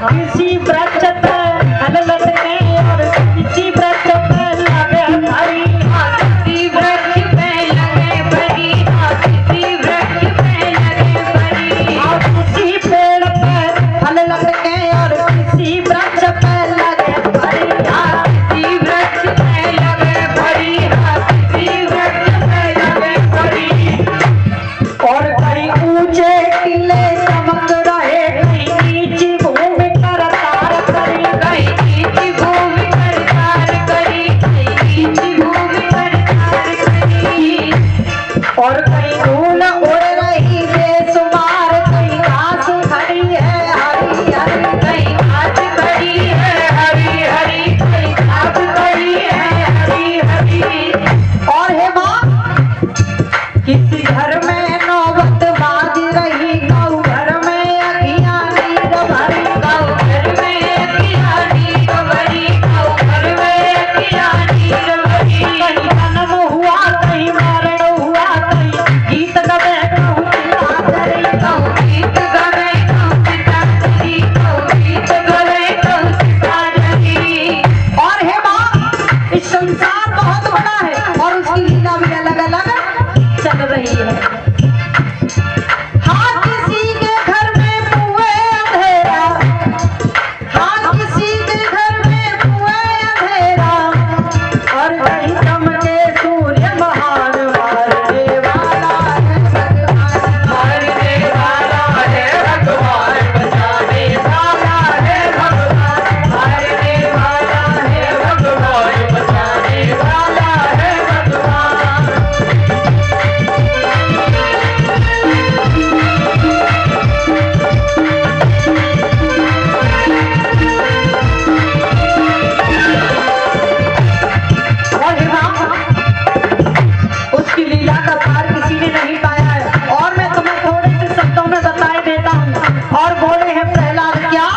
किसी वृक्ष पर फल लटके और किसी वृक्ष पर लगे भरी, किसी वृक्ष पे लगे भरी, किसी वृक्ष पे लगे भरी, और किसी पेड़ पर फल लटके और किसी वृक्ष पर लगे भरी, किसी वृक्ष पे लगे भरी, किसी वृक्ष पे लगे भरी। और कहीं ऊंचे टीले चमक रहे, कहीं नीची भूमि पर तार करी, कहीं नीची भूमि पर तार करी, कहीं नीची भूमि पर तार करी। और कहीं धूल उड़ रही बेसुमार, कहीं घास खड़ी है हरी हरी, कहीं घास खड़ी है हरी हरी, कहीं घास खड़ी है हरी हरी। और हे माँ किसी घर में नौबत बाज रही, गौ घर में अखियां नीर भरी, गौ घर में अखियाँ नीर भरी, गौ घर में अखियाँ नीर भरी। कहीं जन्म हुआ कहीं मरण हुआ, कहीं गीत गवे कहूँ चिल्ला करी, कहूँ गीत गवे कहूँ पिता जगी, कहूँ गीत गवे कहूँ पिता जगी। और हे माँ इस संसार बहुत बड़ा है और उसकी लीला भी अलग अलग चल रही है। हाँ किसी के घर में कुएं अंधेरा, हाँ किसी के घर में कुएं अंधेरा, और कहीं चमके सूर्य महान मारने वाला है भगवान, मारने वाला है भगवान, बचाने वाला है भगवान, मारने वाला है भगवान, बचाने वाला है भगवान। और हे माँ उसकी लीला का पार किसी ने नहीं पाया है। और मैं तुम्हें थोड़े से शब्दों में बताए देता हूँ। और बोले हैं प्रहलाद क्या,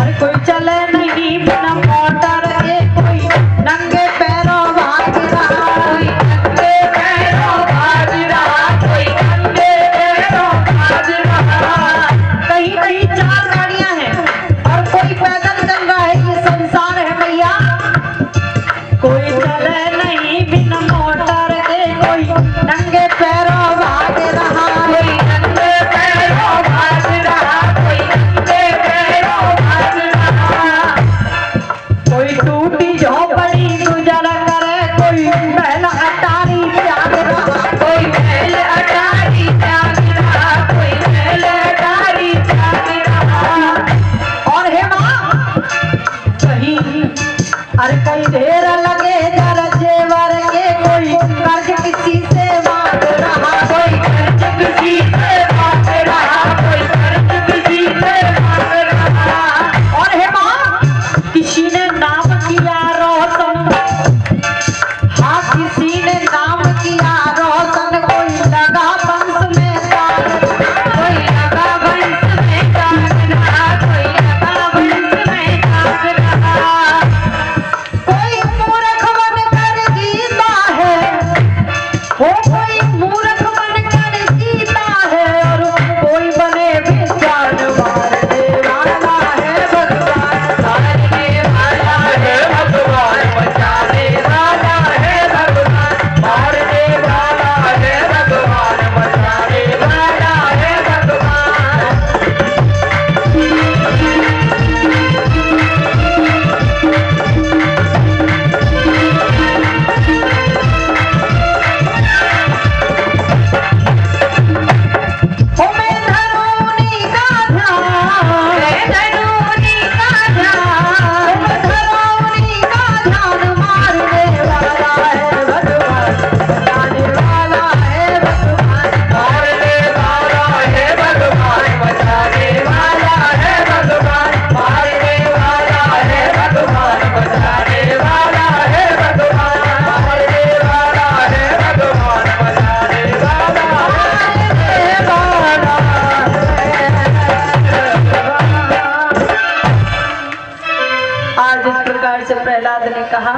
अरे कोई चले नहीं बिना मोटर के, कोई नंगे पैरों भाग रहा, कोई नंगे पैरों भाग रहा, कोई नंगे पैरों भाग रहा। कहीं कहीं चार गाड़ियां हैं और कोई पैदल चल रहा है, ये संसार है भैया। कोई चले नहीं बिना मोटर के, कोई नंगे पैरों भाग रहा, कोई नंगे पैरों भाग रहा, कोई नंगे पैरों भाग रहा। कोई टूटी झोपड़ी गुजर करे, कोई महल अटारी त्याग रहा, कोई महल अटारी त्याग रहा, कोई महल अटारी त्याग रहा। और हे माँ कहीं अरे कहीं ढेर लगे जर जेवर के, कोई कर्ज किसी से मांग रहा, कोई कर्ज किसी से मांग रहा, कोई कर्ज किसी से मांग रहा। और हे माँ किसी ने नाम किया रोशन, हाँ किसी ने नाम किया रोशन, कोई लगा वंश में तार, कोई लगा वंश में ताग रहा, कोई लगा वंश में ताग रहा। कोई मूर्ख बनकर जीता है, वो कोई मूर्ख बनकर जीता है, और कोई बने विद्वान मारने वाला है भगवान, मारने वाला है भगवान, बचाने वाला है भगवान, मारने वाला है भगवान, बचाने वाला है भगवान। ओ मैं धरूनी का ध्यान, मैं धरूनी का ध्यान, मैं धरूनी का ध्यान, मारने वाला है भगवान, बचाने वाला है भगवान, मारने वाला है भगवान, बचाने वाला है भगवान, मारने वाला है भगवान, बचाने वाला है भगवान, मारने वाला है भगवान, बचाने वाला आज इस प्रकार से प्रहलाद ने कहा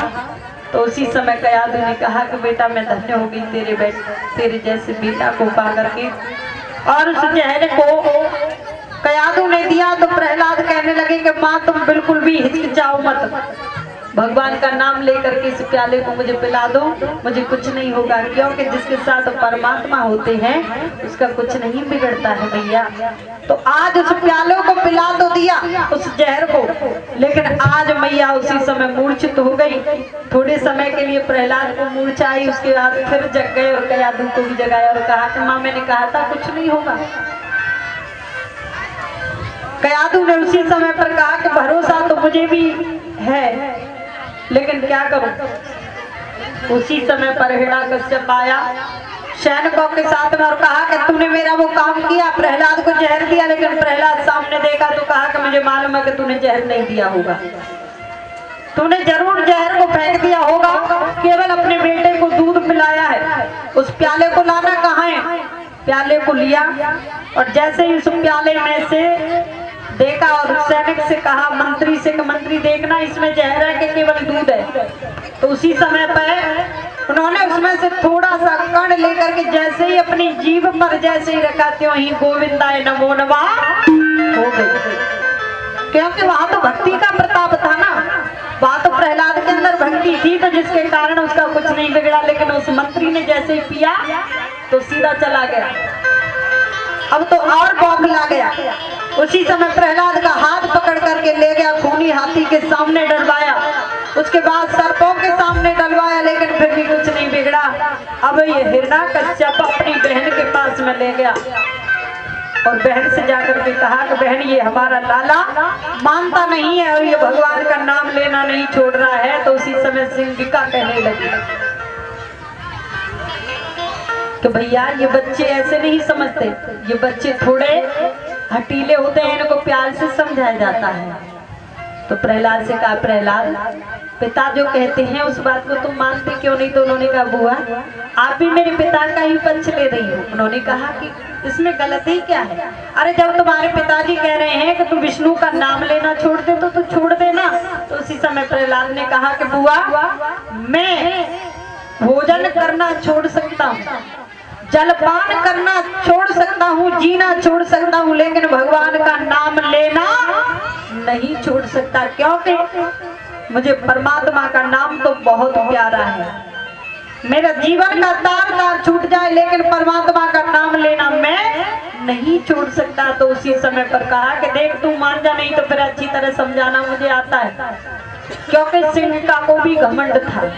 तो उसी समय कयाधु ने कहा कि बेटा मैं धन्य हो गई तेरे जैसे बेटा को पा करके। और उस जहर को कयादू ने दिया तो प्रहलाद कहने लगे कि माँ तुम बिल्कुल भी हिचकिचाओ मत, भगवान का नाम लेकर के इस प्याले को मुझे पिला दो, मुझे कुछ नहीं होगा, क्योंकि जिसके साथ परमात्मा होते हैं उसका कुछ नहीं बिगड़ता है भैया। तो आज उस प्यालों को पिला तो दिया उस जहर को, लेकिन आज मैया उसी समय मूर्छित हो गई। थोड़े समय के लिए प्रहलाद को मूर्छा आई, उसके बाद फिर जग गए और कयादू को भी जगाया और कहा कि माँ मैंने कहा था कुछ नहीं होगा। कयादू ने उसी समय पर कहा कि भरोसा तो मुझे भी है, लेकिन क्या करूं। उसी समय पर हिरण्यकश्यप आया सैनिकों के साथ में और कहा कि तूने मेरा वो काम किया, प्रहलाद को जहर दिया, लेकिन प्रहलाद सामने देखा तो कहा कि मुझे मालूम है कि तूने जहर नहीं दिया होगा, तूने जरूर जहर को फेंक दिया होगा, केवल अपने बेटे को दूध पिलाया है। उस प्याले को लाना कहाँ है। प्याले को लिया और जैसे ही उस प्याले में से देखा और सैनिक से कहा मंत्री से कि मंत्री देखना इसमें जहर है कि केवल दूध है। तो उसी समय पर उन्होंने उसमें से थोड़ा सा कण लेकर के जैसे ही अपनी जीभ पर जैसे ही रखा त्यों ही गोविंदाय नमो नमः हो गई, क्योंकि वहां तो भक्ति का प्रताप था ना, वहां तो प्रहलाद के अंदर भक्ति थी, तो जिसके कारण उसका कुछ नहीं बिगड़ा। लेकिन उस मंत्री ने जैसे ही पिया तो सीधा चला गया, अब तो और बौखला गया। उसी समय प्रहलाद का हाथ पकड़ करके ले गया, खूनी हाथी के सामने डलवाया, उसके बाद सर्पों के सामने डलवाया, लेकिन फिर भी कुछ नहीं बिगड़ा। अब ये हिरण्यकश्यप अपनी बहन के पास में ले गया और बहन से जाकर के कहा कि बहन ये हमारा लाला मानता नहीं है और ये भगवान का नाम लेना नहीं छोड़ रहा है। तो उसी समय सिंगिका कहने लगी कि भैया ये बच्चे ऐसे नहीं समझते, ये बच्चे थोड़े हटीले होते हैं, इनको प्यार से समझाया जाता है। तो प्रहलाद से कहा प्रहलाद पिता जो कहते हैं उस बात को तुम मानते क्यों नहीं। तो उन्होंने कहा बुआ आप भी मेरे पिता का ही पक्ष ले रही हो। उन्होंने कहा कि इसमें गलती क्या है। अरे जब तुम्हारे पिताजी कह रहे हैं कि तुम विष्णु का नाम लेना छोड़ दे तो तू छोड़ देना। तो उसी समय प्रहलाद ने कहा कि बुआ मैं भोजन करना छोड़ सकता हूँ, जलपान करना छोड़ सकता हूँ, जीना छोड़ सकता हूँ, लेकिन भगवान का नाम लेना नहीं छोड़ सकता, क्योंकि मुझे परमात्मा का नाम तो बहुत प्यारा है। मेरा जीवन का तार तार छूट जाए लेकिन परमात्मा का नाम लेना मैं नहीं छोड़ सकता। तो उसी समय पर कहा कि देख तू मान जा, नहीं तो फिर अच्छी तरह समझाना मुझे आता है, क्योंकि सिंहिका को भी घमंड था।